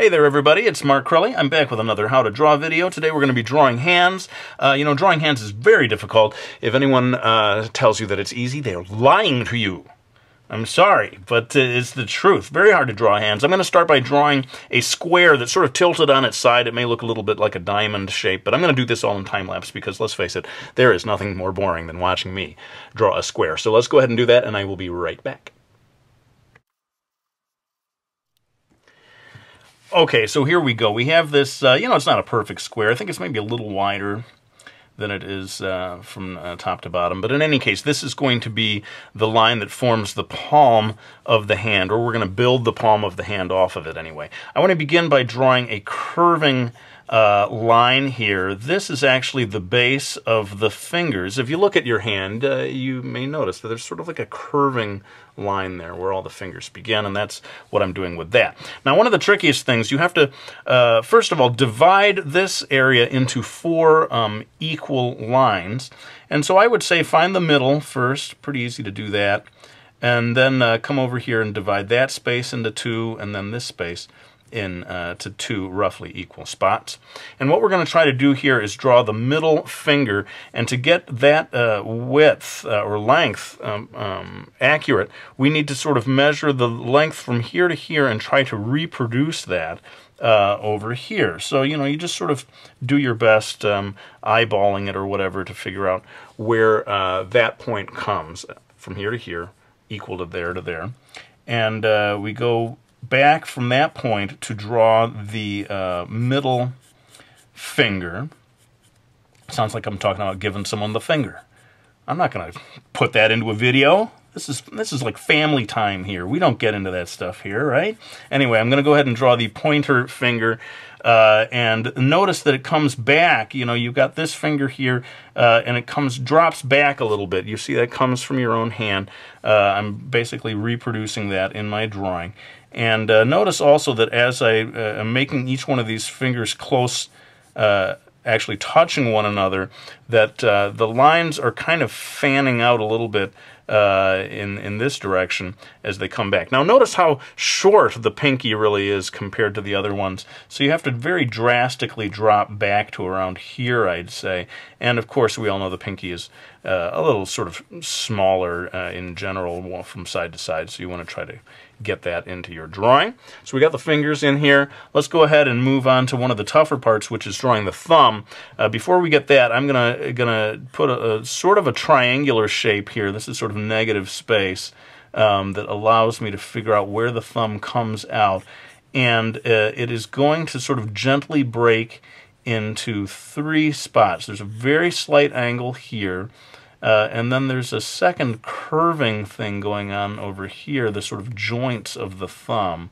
Hey there everybody, it's Mark Crowley. I'm back with another How to Draw video. Today we're going to be drawing hands. Drawing hands is very difficult. If anyone tells you that it's easy, they're lying to you. I'm sorry, but it's the truth. Very hard to draw hands. I'm going to start by drawing a square that's sort of tilted on its side. It may look a little bit like a diamond shape, but I'm going to do this all in time-lapse because, let's face it, there is nothing more boring than watching me draw a square. So let's go ahead and do that, and I will be right back. Okay, so here we go. We have this, it's not a perfect square. I think it's maybe a little wider than it is from top to bottom. But in any case, this is going to be the line that forms the palm of the hand, or we're going to build the palm of the hand off of it anyway. I want to begin by drawing a curving line here. This is actually the base of the fingers. If you look at your hand, you may notice that there's sort of like a curving line there where all the fingers begin, and that's what I'm doing with that. Now, one of the trickiest things, you have to, first of all, divide this area into 4 equal lines. And so I would say find the middle first, pretty easy to do that, and then come over here and divide that space into 2, and then this space into 2 roughly equal spots. And what we're going to try to do here is draw the middle finger, and to get that width or length accurate, we need to sort of measure the length from here to here and try to reproduce that over here. So, you just sort of do your best eyeballing it or whatever to figure out where that point comes from here to here, equal to there. And we go back from that point to draw the middle finger. Sounds like I'm talking about giving someone the finger. I'm not going to put that into a video. This is like family time here. We don't get into that stuff here, right? Anyway, I'm going to go ahead and draw the pointer finger. And notice that it comes back. You've got this finger here, and it drops back a little bit. You see that comes from your own hand. I'm basically reproducing that in my drawing. And notice also that as I am making each one of these fingers close, actually touching one another, that the lines are kind of fanning out a little bit in this direction as they come back. Now notice how short the pinky really is compared to the other ones. So you have to very drastically drop back to around here, I'd say. And of course we all know the pinky is a little sort of smaller in general from side to side, so you want to try to get that into your drawing. So we got the fingers in here. Let's go ahead and move on to one of the tougher parts, which is drawing the thumb. Before we get that, I'm gonna put a sort of a triangular shape here. This is sort of negative space that allows me to figure out where the thumb comes out, and it is going to sort of gently break into 3 spots. There's a very slight angle here. And then there's a second curving thing going on over here, the sort of joints of the thumb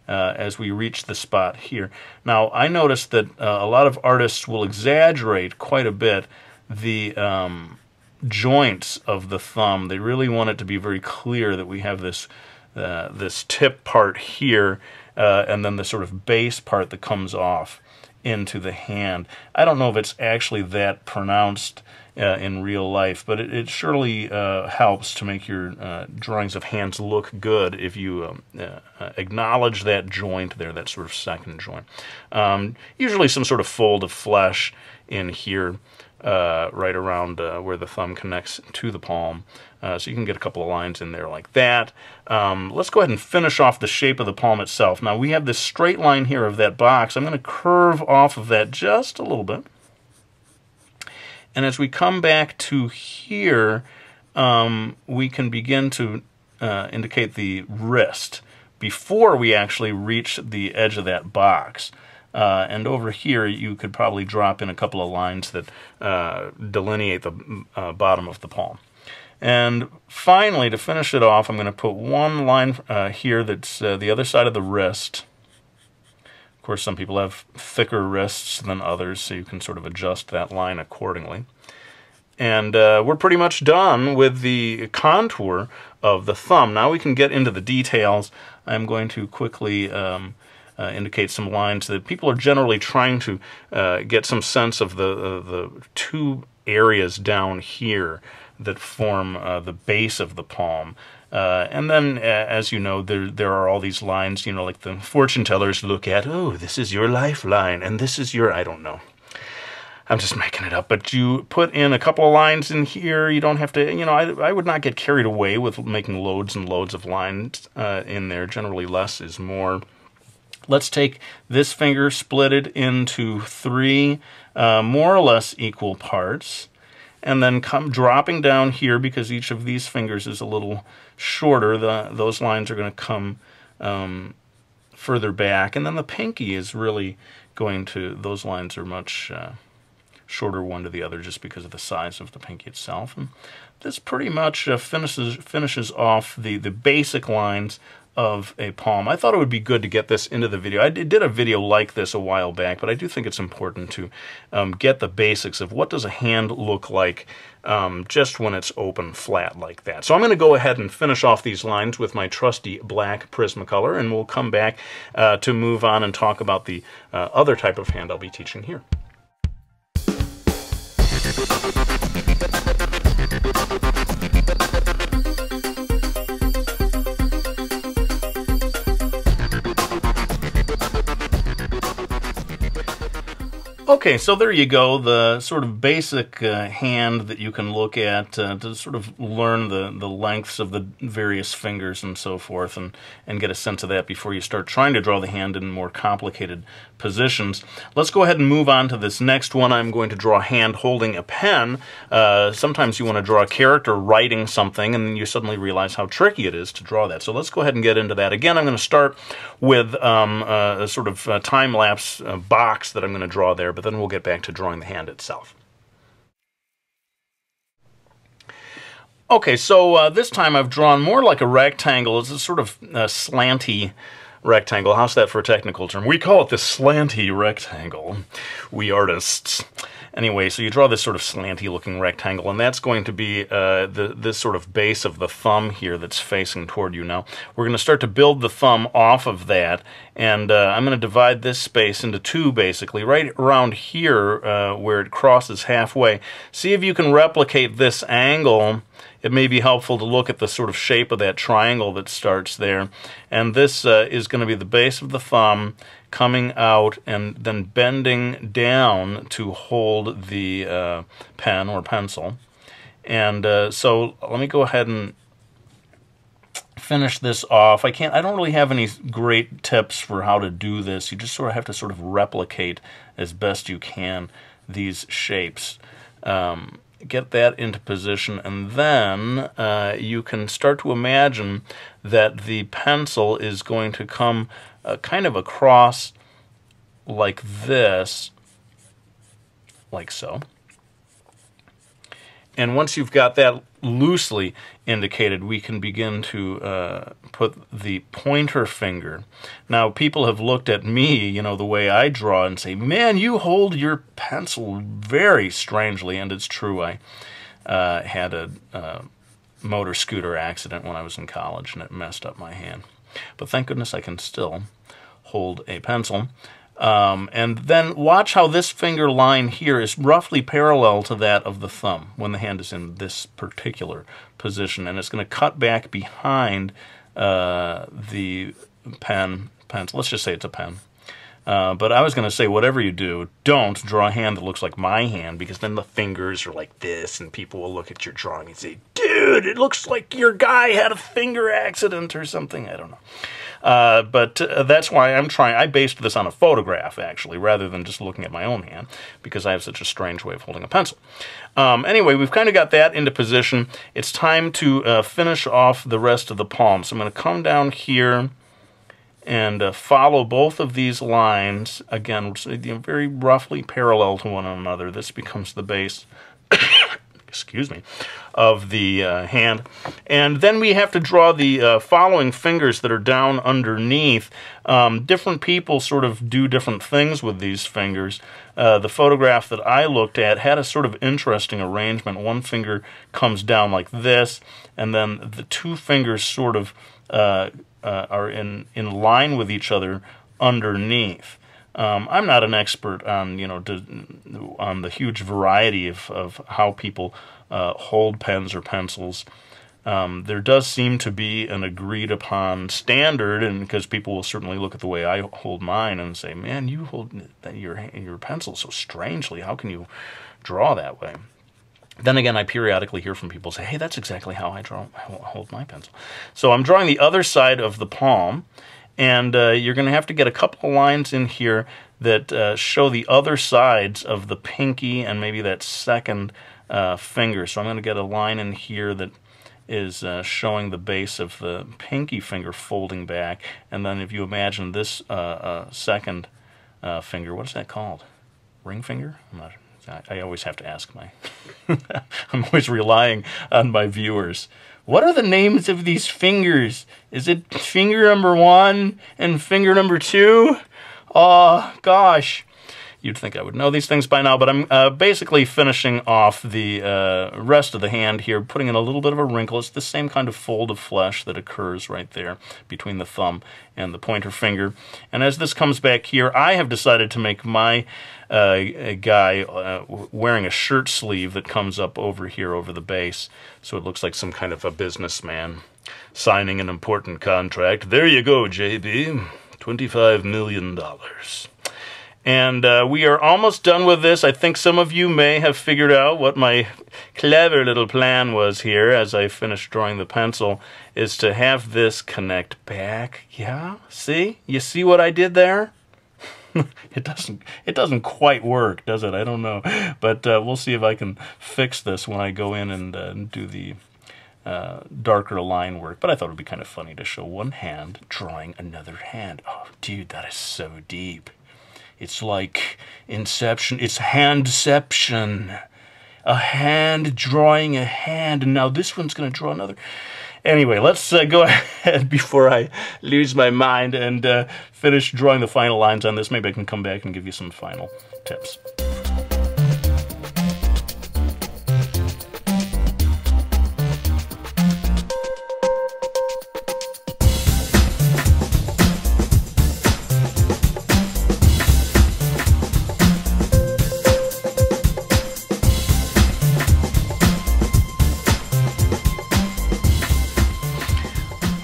as we reach the spot here. Now, I noticed that a lot of artists will exaggerate quite a bit the joints of the thumb. They really want it to be very clear that we have this tip part here, and then the sort of base part that comes off into the hand. I don't know if it's actually that pronounced in real life, but it surely helps to make your drawings of hands look good if you acknowledge that joint there, that sort of second joint. Usually some sort of fold of flesh in here, right around where the thumb connects to the palm. So you can get a couple of lines in there like that. Let's go ahead and finish off the shape of the palm itself. Now we have this straight line here of that box. I'm going to curve off of that just a little bit. And as we come back to here, we can begin to indicate the wrist before we actually reach the edge of that box. And over here, you could probably drop in a couple of lines that delineate the bottom of the palm. And finally, to finish it off, I'm going to put one line here that's the other side of the wrist. Of course, some people have thicker wrists than others, so you can sort of adjust that line accordingly. And we're pretty much done with the contour of the thumb. Now we can get into the details. I'm going to quickly indicate some lines that people are generally trying to get some sense of the 2 areas down here that form the base of the palm. And then, as you know, there are all these lines, you know, like the fortune tellers look at, oh, this is your lifeline, and this is your, I don't know. I'm just making it up, but you put in a couple of lines in here. You don't have to, you know, I would not get carried away with making loads and loads of lines in there. Generally, less is more. Let's take this finger, split it into 3 more or less equal parts, and then come dropping down here, because each of these fingers is a little shorter. Those lines are going to come further back, and then the pinky is really going to, those lines are much shorter one to the other just because of the size of the pinky itself. And this pretty much finishes off the basic lines of a palm. I thought it would be good to get this into the video. I did a video like this a while back, but I do think it's important to get the basics of what does a hand look like just when it's open flat like that. So I'm going to go ahead and finish off these lines with my trusty black Prismacolor, and we'll come back to move on and talk about the other type of hand I'll be teaching here. Okay, so there you go, the sort of basic hand that you can look at to sort of learn the lengths of the various fingers and so forth, and get a sense of that before you start trying to draw the hand in more complicated positions. Let's go ahead and move on to this next one. I'm going to draw a hand holding a pen. Sometimes you want to draw a character writing something, and then you suddenly realize how tricky it is to draw that. So let's go ahead and get into that. Again, I'm going to start with a sort of time-lapse box that I'm going to draw there, but then we'll get back to drawing the hand itself. Okay, so this time I've drawn more like a rectangle. It's a sort of slanty rectangle. How's that for a technical term? We call it the slanty rectangle, we artists. Anyway, so you draw this sort of slanty looking rectangle, and that's going to be this sort of base of the thumb here that's facing toward you. Now, we're going to start to build the thumb off of that, and I'm going to divide this space into 2, basically, right around here where it crosses halfway. See if you can replicate this angle. It may be helpful to look at the sort of shape of that triangle that starts there. And this is going to be the base of the thumb coming out and then bending down to hold the pen or pencil. And so let me go ahead and finish this off. I don't really have any great tips for how to do this. You just sort of have to sort of replicate as best you can these shapes. Get that into position, and then you can start to imagine that the pencil is going to come kind of across like this, like so. And once you've got that loosely indicated, we can begin to put the pointer finger. Now, people have looked at me, you know, the way I draw and say, man, you hold your pencil very strangely, and it's true. I had a motor scooter accident when I was in college, and it messed up my hand. But thank goodness I can still hold a pencil. And then watch how this finger line here is roughly parallel to that of the thumb when the hand is in this particular position, and it's going to cut back behind the pencil. Let's just say it's a pen. But I was going to say, whatever you do, don't draw a hand that looks like my hand, because then the fingers are like this, and people will look at your drawing and say, dude, it looks like your guy had a finger accident or something. I don't know. But that's why I based this on a photograph, actually, rather than just looking at my own hand, because I have such a strange way of holding a pencil. Anyway, we've kind of got that into position. It's time to finish off the rest of the palm. So I'm going to come down here and follow both of these lines, again, very roughly parallel to one another. This becomes the base excuse me, of the hand. And then we have to draw the following fingers that are down underneath. Different people sort of do different things with these fingers. The photograph that I looked at had a sort of interesting arrangement. One finger comes down like this, and then the 2 fingers sort of are in line with each other underneath. I'm not an expert on, you know, on the huge variety of how people hold pens or pencils. There does seem to be an agreed upon standard, and because people will certainly look at the way I hold mine and say, man, you hold your pencil so strangely. How can you draw that way? Then again, I periodically hear from people say, hey, that's exactly how I hold my pencil. So I'm drawing the other side of the palm, and you're going to have to get a couple of lines in here that show the other sides of the pinky and maybe that second finger. So I'm going to get a line in here that is showing the base of the pinky finger folding back, and then if you imagine this second finger, what is that called? Ring finger? I always have to ask my... I'm always relying on my viewers. What are the names of these fingers? Is it finger number 1 and finger number 2? Oh, gosh. You'd think I would know these things by now, but I'm basically finishing off the rest of the hand here, putting in a little bit of a wrinkle. It's the same kind of fold of flesh that occurs right there between the thumb and the pointer finger. And as this comes back here, I have decided to make my guy wearing a shirt sleeve that comes up over here over the base, so it looks like some kind of a businessman signing an important contract. There you go, JB. $25 million. And we are almost done with this. I think some of you may have figured out what my clever little plan was here as I finished drawing the pencil, is to have this connect back. Yeah? See? You see what I did there? It doesn't quite work, does it? I don't know. But we'll see if I can fix this when I go in and do the darker line work. But I thought it would be kind of funny to show one hand drawing another hand. Oh, dude, that is so deep. It's like Inception. It's handception. A hand drawing a hand. And now this one's going to draw another. Anyway, let's go ahead before I lose my mind and finish drawing the final lines on this. Maybe I can come back and give you some final tips.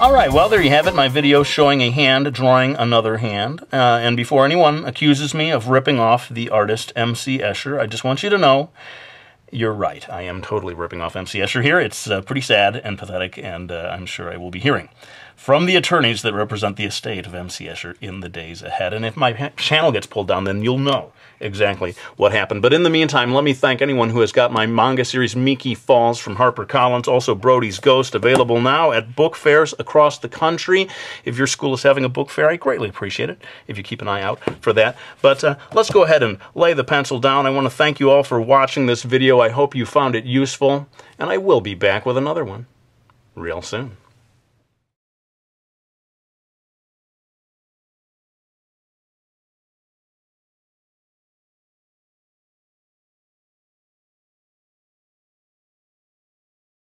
Alright, well, there you have it, my video showing a hand drawing another hand. And before anyone accuses me of ripping off the artist M.C. Escher, I just want you to know, you're right. I am totally ripping off M.C. Escher here. It's pretty sad and pathetic, and I'm sure I will be hearing from the attorneys that represent the estate of M.C. Escher in the days ahead. And if my channel gets pulled down, then you'll know exactly what happened. But in the meantime, let me thank anyone who has got my manga series Miki Falls from HarperCollins, also Brody's Ghost, available now at book fairs across the country. If your school is having a book fair, I greatly appreciate it if you keep an eye out for that. But let's go ahead and lay the pencil down. I want to thank you all for watching this video. I hope you found it useful, and I will be back with another one real soon.